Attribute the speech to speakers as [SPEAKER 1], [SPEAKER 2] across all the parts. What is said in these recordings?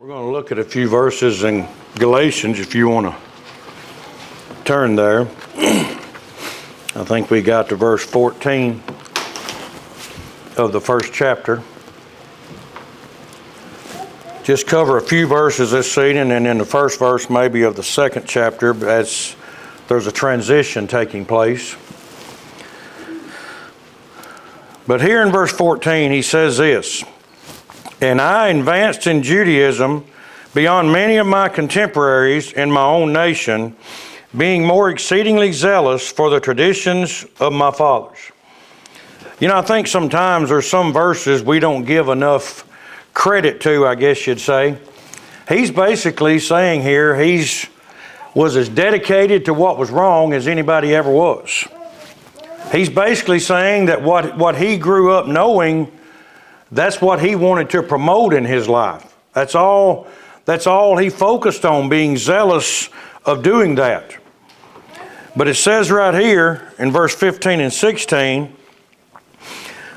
[SPEAKER 1] We're going to look at a few verses in Galatians if you want to turn there. I think we got to verse 14 of the first chapter. Just cover a few verses this evening, and in the first verse maybe of the second chapter, as there's a transition taking place. But here in verse 14 he says this, "And I advanced in Judaism beyond many of my contemporaries in my own nation, being more exceedingly zealous for the traditions of my fathers." You know, I think sometimes there's some verses we don't give enough credit to, I guess you'd say. He's basically saying here was as dedicated to what was wrong as anybody ever was. He's basically saying that what he grew up knowing, that's what he wanted to promote in his life. That's all he focused on, being zealous of doing that. But it says right here in verse 15 and 16,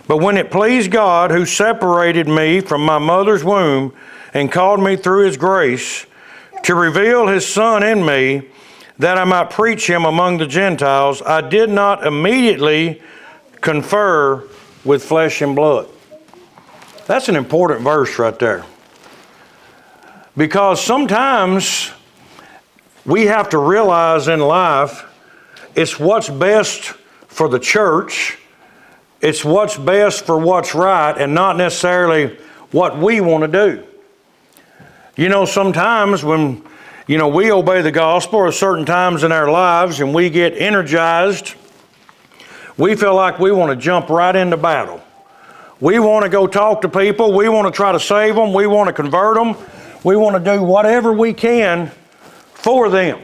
[SPEAKER 1] "But when it pleased God, who separated me from my mother's womb and called me through his grace, to reveal his Son in me, that I might preach him among the Gentiles, I did not immediately confer with flesh and blood." That's an important verse right there. Because sometimes we have to realize in life it's what's best for the church, it's what's best for what's right, and not necessarily what we want to do. You know, sometimes when we obey the gospel, or certain times in our lives, and we get energized, we feel like we want to jump right into battle. We want to go talk to people. We want to try to save them. We want to convert them. We want to do whatever we can for them.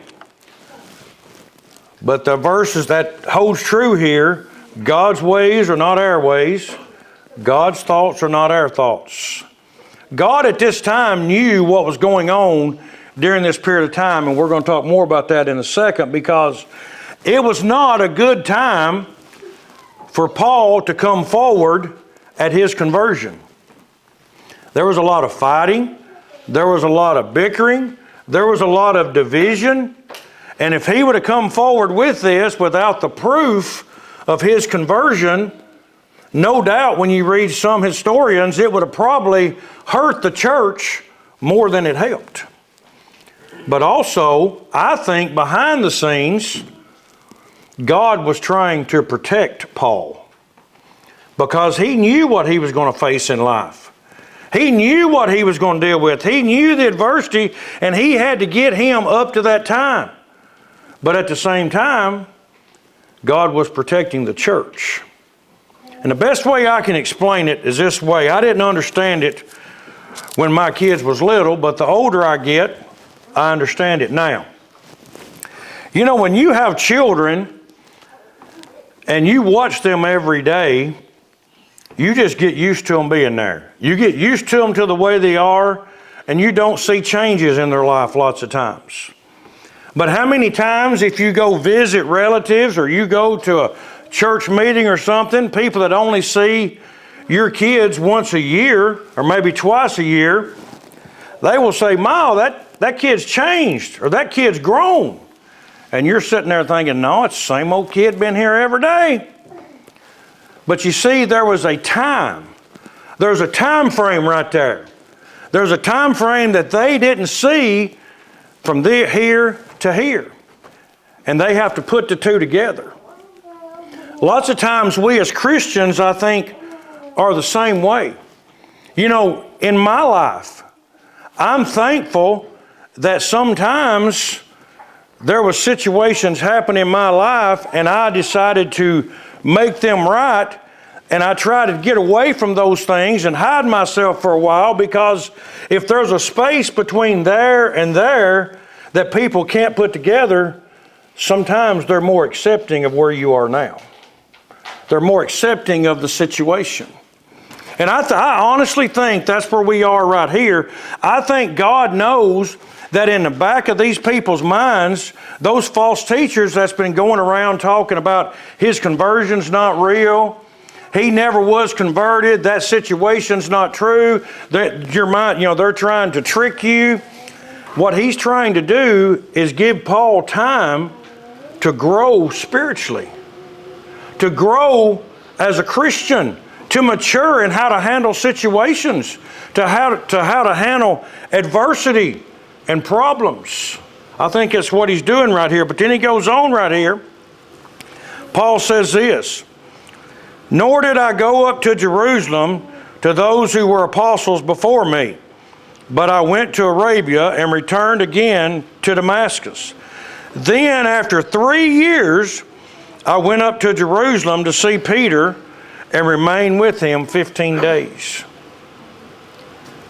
[SPEAKER 1] But the verses that holds true here, God's ways are not our ways. God's thoughts are not our thoughts. God at this time knew what was going on during this period of time, and we're going to talk more about that in a second, because it was not a good time for Paul to come forward at his conversion. There was a lot of fighting, there was a lot of bickering, there was a lot of division, and if he would have come forward with this without the proof of his conversion, no doubt when you read some historians, it would have probably hurt the church more than it helped. But also, I think behind the scenes, God was trying to protect Paul, because he knew what he was going to face in life. He knew what he was going to deal with. He knew the adversity, and he had to get him up to that time. But at the same time, God was protecting the church. And the best way I can explain it is this way. I didn't understand it when my kids was little, but the older I get, I understand it now. You know, when you have children and you watch them every day, you just get used to them being there. You get used to them to the way they are, and you don't see changes in their life lots of times. But how many times if you go visit relatives or you go to a church meeting or something, people that only see your kids once a year or maybe twice a year, they will say, "Ma, that kid's changed," or "that kid's grown." And you're sitting there thinking, "No, it's the same old kid, been here every day." But you see, there was a time. There's a time frame right there. There's a time frame that they didn't see from here to here. And they have to put the two together. Lots of times we as Christians, I think, are the same way. You know, in my life, I'm thankful that sometimes there were situations happen in my life and I decided to make them right, and I tried to get away from those things and hide myself for a while, because if there's a space between there and there that people can't put together, sometimes they're more accepting of where you are now. They're more accepting of the situation. And I honestly think that's where we are right here. I think God knows that in the back of these people's minds, those false teachers that's been going around talking about his conversion's not real, he never was converted, that situation's not true, that your mind, they're trying to trick you. What he's trying to do is give Paul time to grow spiritually, to grow as a Christian, to mature in how to handle situations, to how to handle adversity and problems. I think that's what he's doing right here. But then he goes on right here. Paul says this, nor did I go up to Jerusalem to those who were apostles before me, but I went to Arabia and returned again to Damascus. Then after 3 years, I went up to Jerusalem to see Peter and remained with him 15 days.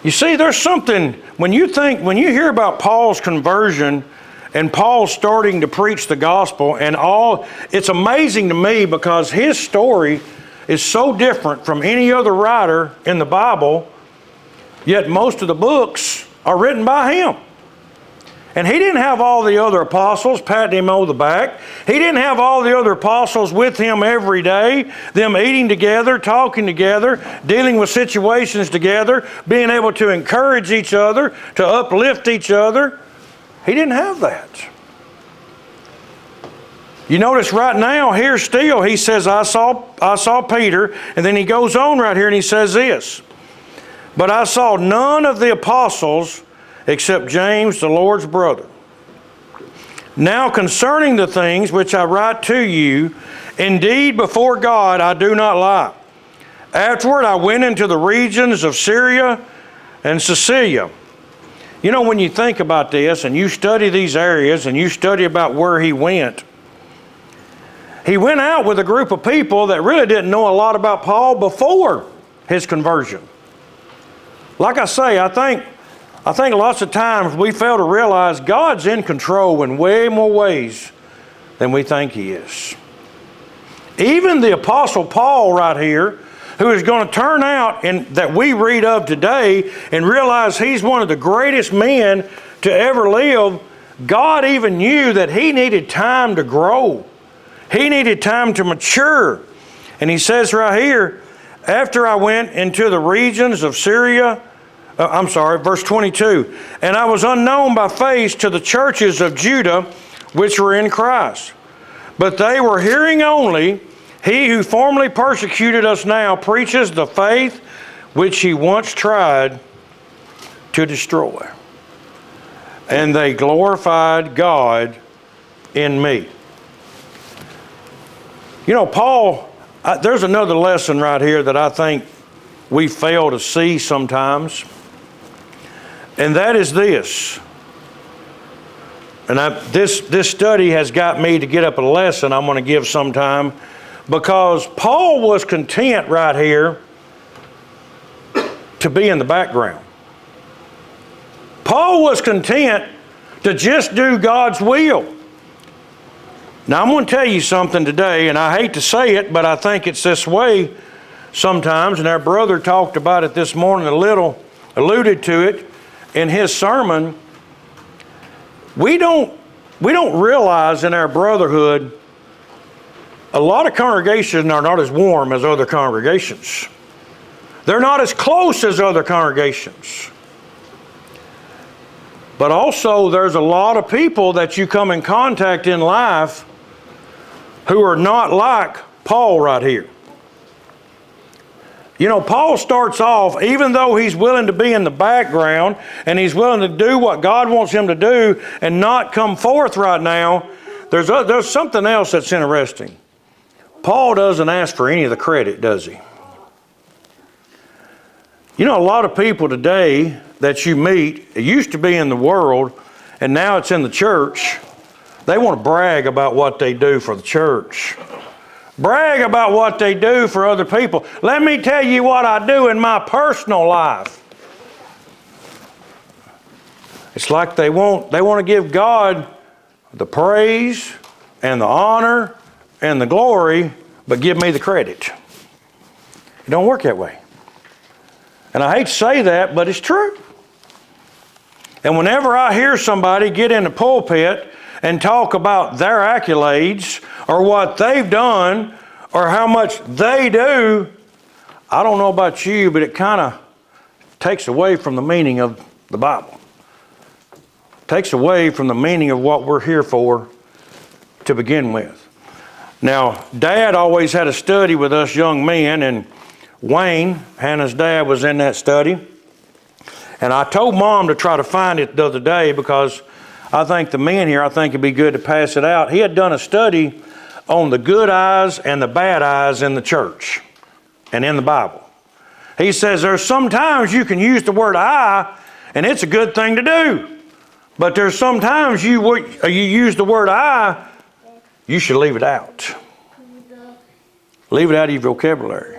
[SPEAKER 1] You see, there's something, when you hear about Paul's conversion and Paul starting to preach the gospel and all, it's amazing to me because his story is so different from any other writer in the Bible, yet most of the books are written by him. And he didn't have all the other apostles patting him on the back. He didn't have all the other apostles with him every day, them eating together, talking together, dealing with situations together, being able to encourage each other, to uplift each other. He didn't have that. You notice right now, here still, he says, I saw Peter, and then he goes on right here and he says this, but I saw none of the apostles except James, the Lord's brother. Now concerning the things which I write to you, indeed before God I do not lie. Afterward I went into the regions of Syria and Cilicia. You know, when you think about this and you study these areas and you study about where he went out with a group of people that really didn't know a lot about Paul before his conversion. Like I say, I think lots of times we fail to realize God's in control in way more ways than we think he is. Even the Apostle Paul right here, who is going to turn out that we read of today and realize he's one of the greatest men to ever live, God even knew that he needed time to grow. He needed time to mature. And he says right here, after I went into the regions of Syria, verse 22, and I was unknown by face to the churches of Judah which were in Christ. But they were hearing only, he who formerly persecuted us now preaches the faith which he once tried to destroy. And they glorified God in me. You know, Paul, there's another lesson right here that I think we fail to see sometimes. And that is this. And this study has got me to get up a lesson I'm going to give sometime, because Paul was content right here to be in the background. Paul was content to just do God's will. Now I'm going to tell you something today, and I hate to say it, but I think it's this way sometimes, and our brother talked about it this morning a little, alluded to it in his sermon. We don't realize in our brotherhood, a lot of congregations are not as warm as other congregations. They're not as close as other congregations. But also there's a lot of people that you come in contact in life who are not like Paul right here. You know, Paul starts off, even though he's willing to be in the background and he's willing to do what God wants him to do and not come forth right now, there's something else that's interesting. Paul doesn't ask for any of the credit, does he? You know, a lot of people today that you meet, it used to be in the world and now it's in the church, they want to brag about what they do for the church. Brag about what they do for other people. Let me tell you what I do in my personal life. It's like they want to give God the praise and the honor and the glory, but give me the credit. It don't work that way. And I hate to say that, but it's true. And whenever I hear somebody get in the pulpit and talk about their accolades or what they've done or how much they do, I don't know about you, but it kind of takes away from the meaning of the Bible. Takes away from the meaning of what we're here for to begin with. Now, Dad always had a study with us young men, and Wayne, Hannah's dad, was in that study. And I told Mom to try to find it the other day because I think the men here, I think it'd be good to pass it out. He had done a study on the good eyes and the bad eyes in the church and in the Bible. He says there's sometimes you can use the word eye and it's a good thing to do. But there's sometimes you use the word eye, you should leave it out. Leave it out of your vocabulary.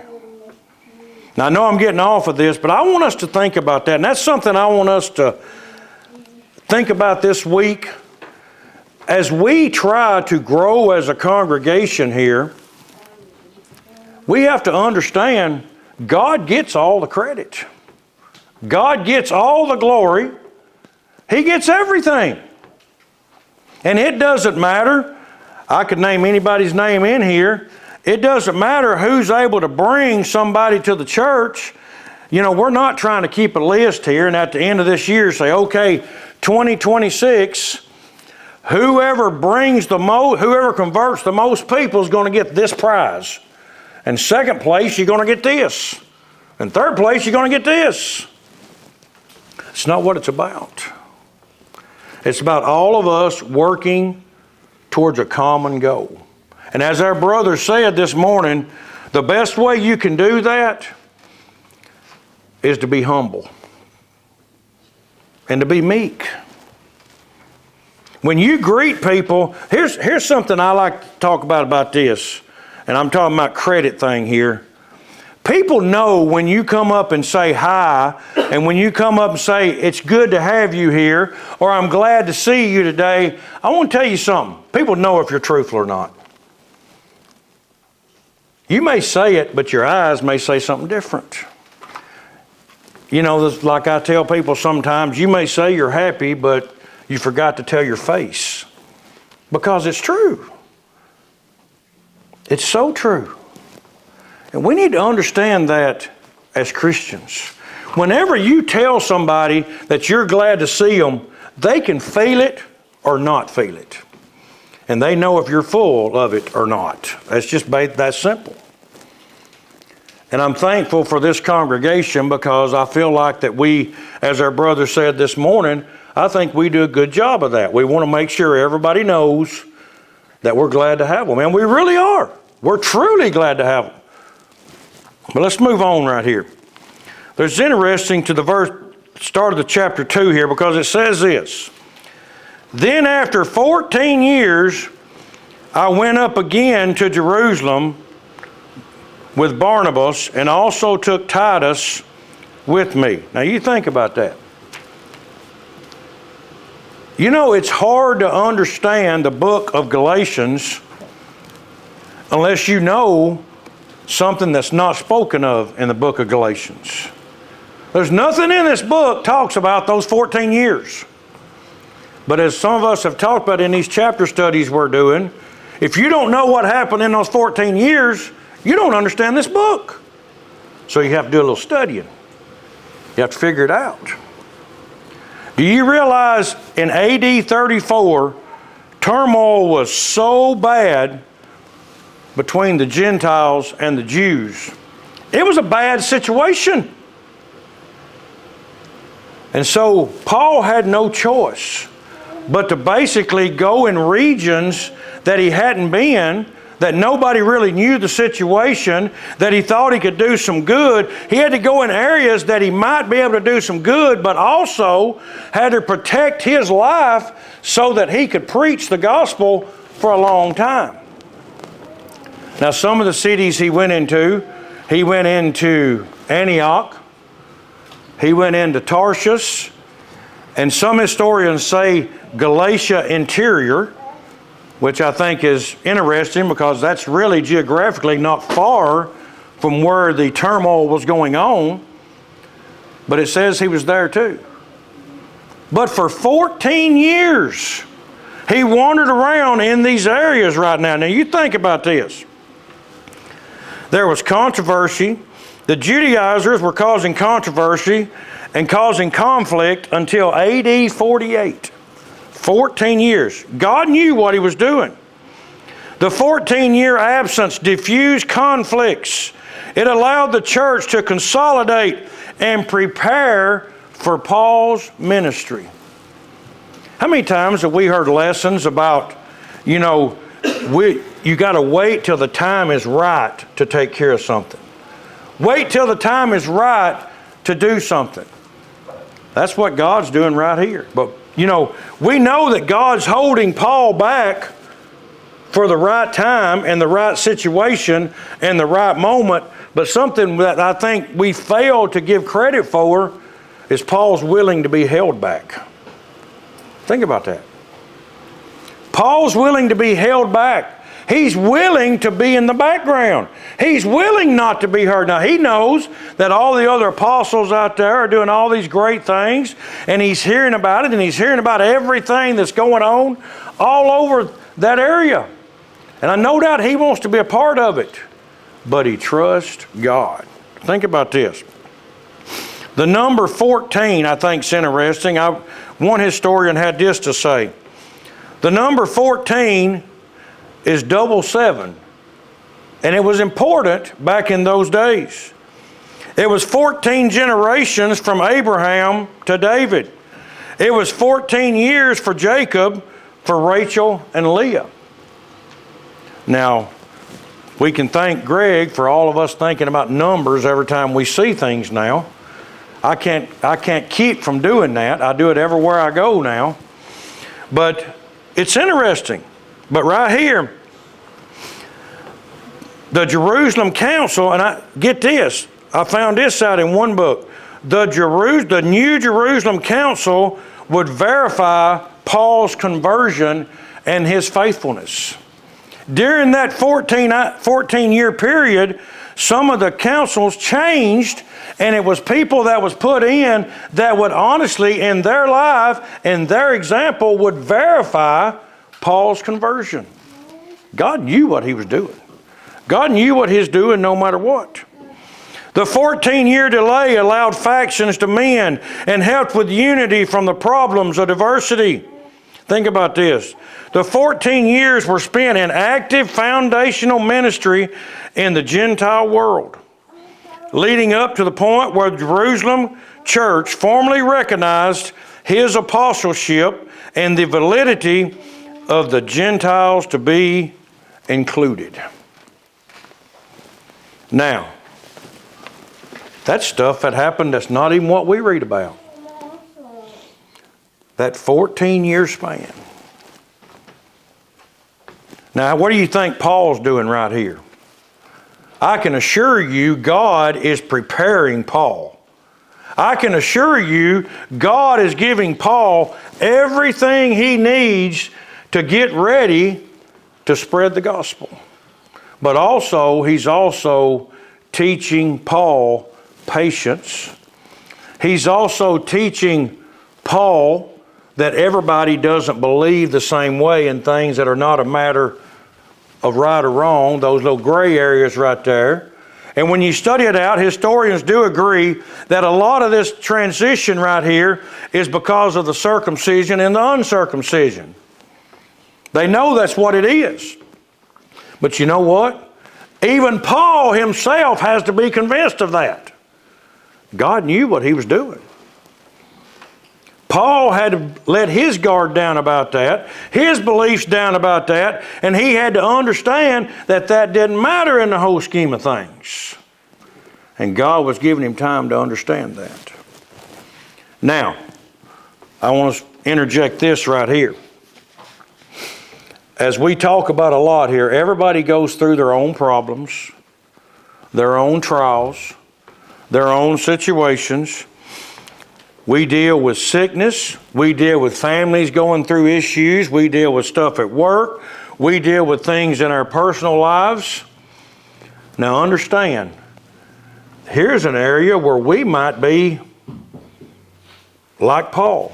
[SPEAKER 1] Now, I know I'm getting off of this, but I want us to think about that. And that's something I want us to think about this week. As we try to grow as a congregation here, we have to understand God gets all the credit. God gets all the glory. He gets everything. And it doesn't matter. I could name anybody's name in here. It doesn't matter who's able to bring somebody to the church. You know, we're not trying to keep a list here and at the end of this year say, okay, 2026, whoever converts the most people is going to get this prize. And second place, you're going to get this. And third place, you're going to get this. It's not what it's about. It's about all of us working towards a common goal. And as our brother said this morning, the best way you can do that is to be humble and to be meek. When you greet people, here's something I like to talk about this, and I'm talking about credit thing here. People know when you come up and say hi, and when you come up and say, it's good to have you here, or I'm glad to see you today. I want to tell you something. People know if you're truthful or not. You may say it, but your eyes may say something different. You know, like I tell people sometimes, you may say you're happy, but you forgot to tell your face. Because it's true. It's so true. And we need to understand that as Christians. Whenever you tell somebody that you're glad to see them, they can feel it or not feel it. And they know if you're full of it or not. That's just that simple. And I'm thankful for this congregation because I feel like that we, as our brother said this morning, I think we do a good job of that. We want to make sure everybody knows that we're glad to have them. And we really are. We're truly glad to have them. But let's move on right here. There's interesting to the start of the chapter 2 here because it says this. Then after 14 years, I went up again to Jerusalem with Barnabas and also took Titus with me. Now you think about that. You know, it's hard to understand the book of Galatians unless you know something that's not spoken of in the book of Galatians. There's nothing in this book talks about those 14 years. But as some of us have talked about in these chapter studies we're doing, if you don't know what happened in those 14 years, you don't understand this book. So you have to do a little studying. You have to figure it out. Do you realize in AD 34, turmoil was so bad between the Gentiles and the Jews? It was a bad situation. And so Paul had no choice but to basically go in regions that he hadn't been, that nobody really knew the situation, that he thought he could do some good. He had to go in areas that he might be able to do some good, but also had to protect his life so that he could preach the gospel for a long time. Now, some of the cities he went into Antioch, he went into Tarshish, and some historians say Galatia Interior, which I think is interesting because that's really geographically not far from where the turmoil was going on. But it says he was there too. But for 14 years, he wandered around in these areas right now. Now you think about this. There was controversy. The Judaizers were causing controversy and causing conflict until AD 48. 14 years. God knew what He was doing. The 14-year absence diffused conflicts. It allowed the church to consolidate and prepare for Paul's ministry. How many times have we heard lessons about, you got to wait till the time is right to take care of something. Wait till the time is right to do something. That's what God's doing right here. But, we know that God's holding Paul back for the right time and the right situation and the right moment. But something that I think we fail to give credit for is Paul's willing to be held back. Think about that. Paul's willing to be held back. He's willing to be in the background. He's willing not to be heard. Now, he knows that all the other apostles out there are doing all these great things, and he's hearing about it, and he's hearing about everything that's going on all over that area. And I no doubt he wants to be a part of it, but he trusts God. Think about this. The number 14, I think, is interesting. One historian had this to say. The number 14 is 777. And it was important back in those days. It was 14 generations from Abraham to David. It was 14 years for Jacob, for Rachel and Leah. Now, we can thank Greg for all of us thinking about numbers every time we see things now. I can't keep from doing that. I do it everywhere I go now. But it's interesting. But right here, the Jerusalem Council, and get this, I found this out in one book. The New Jerusalem Council would verify Paul's conversion and his faithfulness. During that 14-year period, some of the councils changed, and it was people that was put in that would honestly, in their life, in their example, would verify Paul's conversion. God knew what He was doing. God knew what He's doing no matter what. The 14-year delay allowed factions to mend and helped with unity from the problems of diversity. Think about this. The 14 years were spent in active foundational ministry in the Gentile world, leading up to the point where the Jerusalem church formally recognized his apostleship and the validity of the Gentiles to be included. Now, that's stuff that happened that's not even what we read about. That 14-year span. Now, what do you think Paul's doing right here? I can assure you God is preparing Paul. I can assure you God is giving Paul everything he needs to get ready to spread the gospel. But also, he's also teaching Paul patience. He's also teaching Paul that everybody doesn't believe the same way in things that are not a matter of right or wrong, those little gray areas right there. And when you study it out, historians do agree that a lot of this transition right here is because of the circumcision and the uncircumcision. They know that's what it is. But you know what? Even Paul himself has to be convinced of that. God knew what he was doing. Paul had to let his guard down about that, his beliefs down about that, and he had to understand that that didn't matter in the whole scheme of things. And God was giving him time to understand that. Now, I want to interject this right here. As we talk about a lot here, everybody goes through their own problems, their own trials, their own situations. We deal with sickness. We deal with families going through issues. We deal with stuff at work. We deal with things in our personal lives. Now understand, here's an area where we might be like Paul.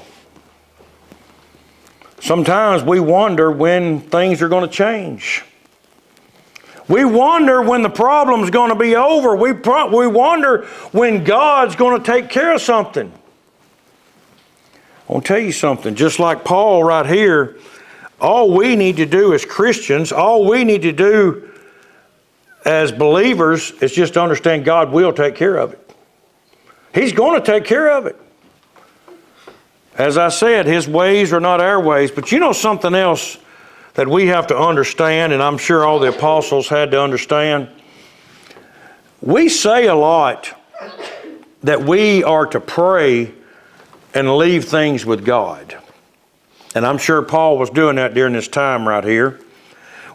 [SPEAKER 1] Sometimes we wonder when things are going to change. We wonder when the problem's going to be over. We wonder when God's going to take care of something. I want to tell you something. Just like Paul right here, all we need to do as Christians, all we need to do as believers is just to understand God will take care of it. He's going to take care of it. As I said, His ways are not our ways. But you know something else that we have to understand, and I'm sure all the apostles had to understand? We say a lot that we are to pray and leave things with God. And I'm sure Paul was doing that during this time right here.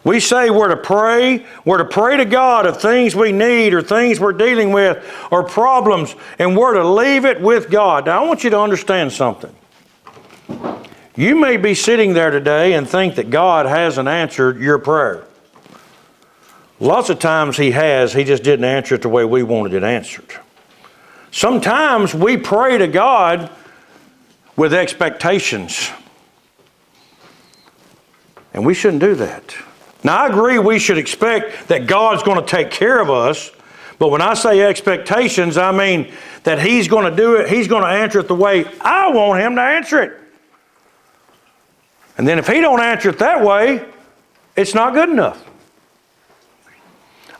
[SPEAKER 1] We say we're to pray to God of things we need or things we're dealing with or problems, and we're to leave it with God. Now I want you to understand something. You may be sitting there today and think that God hasn't answered your prayer. Lots of times He has, He just didn't answer it the way we wanted it answered. Sometimes we pray to God with expectations. And we shouldn't do that. Now I agree we should expect that God's going to take care of us, but when I say expectations, I mean that He's going to do it, He's going to answer it the way I want Him to answer it. And then if He don't answer it that way, it's not good enough.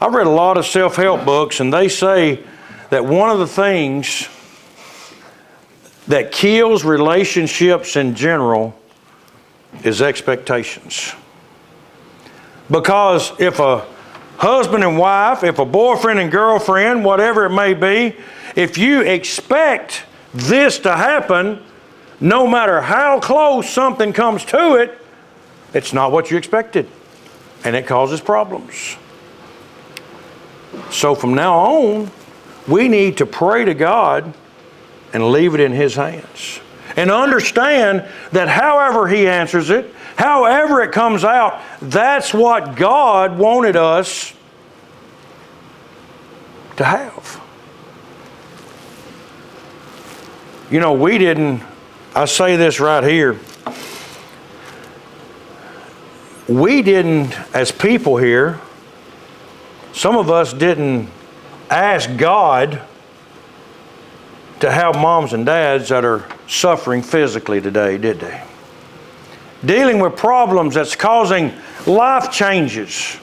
[SPEAKER 1] I've read a lot of self-help books, and they say that one of the things that kills relationships in general is expectations. Because if a husband and wife, if a boyfriend and girlfriend, whatever it may be, if you expect this to happen, no matter how close something comes to it, it's not what you expected. And it causes problems. So from now on, we need to pray to God and leave it in His hands. And understand that however He answers it, however it comes out, that's what God wanted us to have. You know, we didn't, I say this right here, we didn't, as people here, some of us didn't ask God to have moms and dads that are suffering physically today, did they? Dealing with problems that's causing life changes.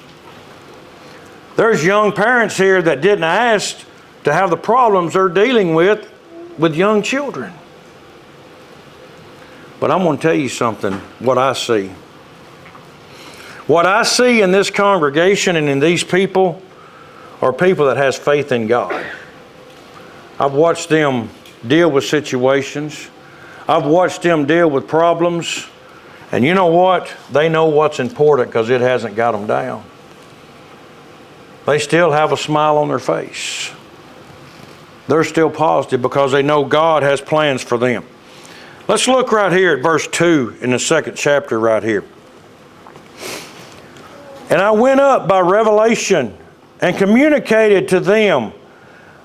[SPEAKER 1] There's young parents here that didn't ask to have the problems they're dealing with young children. But I'm going to tell you something, what I see. What I see in this congregation and in these people are people that has faith in God. I've watched them deal with situations. I've watched them deal with problems. And you know what? They know what's important because it hasn't got them down. They still have a smile on their face. They're still positive because they know God has plans for them. Let's look right here at verse 2 in the 2nd chapter right here. And I went up by revelation and communicated to them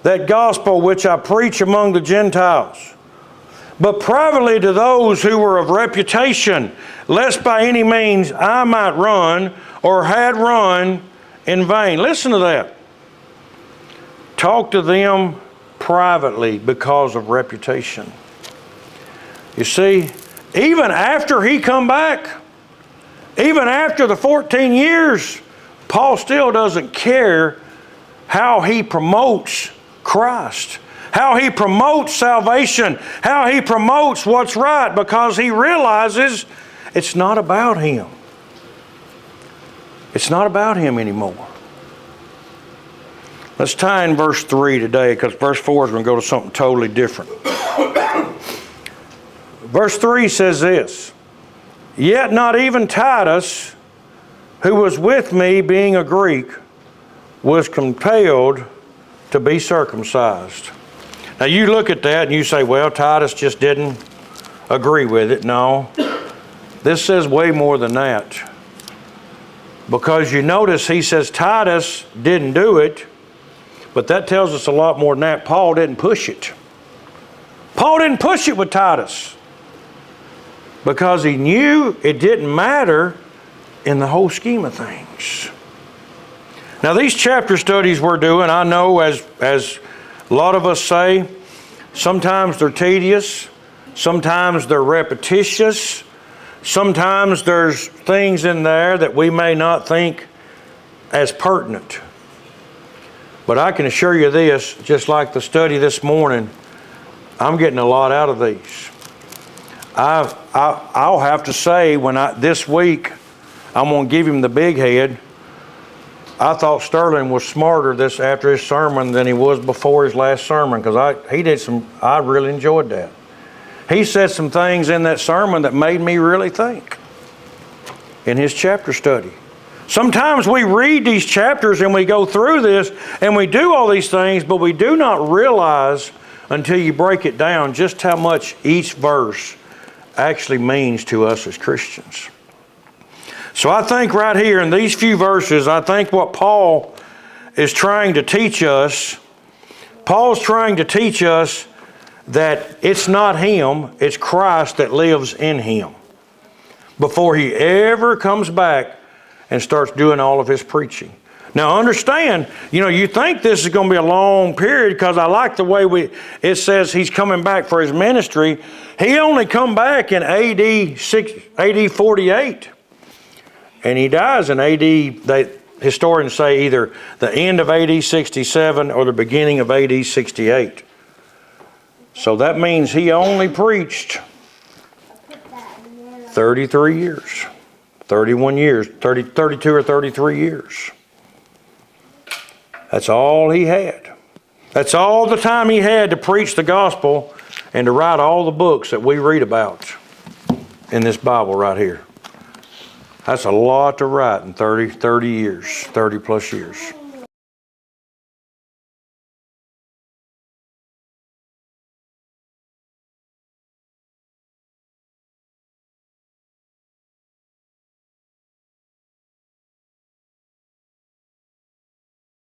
[SPEAKER 1] that gospel which I preach among the Gentiles, but privately to those who were of reputation, lest by any means I might run or had run in vain. Listen to that. Talk to them privately because of reputation. You see, even after he come back, even after the 14 years, Paul still doesn't care how he promotes Christ, how he promotes salvation, how he promotes what's right, because he realizes it's not about him. It's not about him anymore. Let's tie in verse 3 today, because verse 4 is going to go to something totally different. Verse 3 says this, "Yet not even Titus, who was with me, being a Greek, was compelled to be circumcised." Now you look at that and you say, well, Titus just didn't agree with it. No, this says way more than that. Because you notice he says Titus didn't do it, but that tells us a lot more than that. Paul didn't push it. Paul didn't push it with Titus because he knew it didn't matter in the whole scheme of things. Now these chapter studies we're doing, I know as a lot of us say, sometimes they're tedious, sometimes they're repetitious, sometimes there's things in there that we may not think as pertinent. But I can assure you this, just like the study this morning, I'm getting a lot out of these. I'll have to say, this week, I'm going to give him the big head. I thought Sterling was smarter after his sermon than he was before his last sermon, because I really enjoyed that. He said some things in that sermon that made me really think in his chapter study. Sometimes we read these chapters and we go through this and we do all these things, but we do not realize until you break it down just how much each verse actually means to us as Christians. So I think right here in these few verses, I think what Paul is trying to teach us, Paul's trying to teach us that it's not him, it's Christ that lives in him before he ever comes back and starts doing all of his preaching. Now understand, you think this is going to be a long period, because I like the way it says he's coming back for his ministry. He only come back in AD 48. And he dies in AD, historians say either the end of AD 67 or the beginning of AD 68. So that means he only preached 33 years, 31 years, 32 or 33 years. That's all he had. That's all the time he had to preach the gospel and to write all the books that we read about in this Bible right here. That's a lot to write in 30 years, 30 plus years.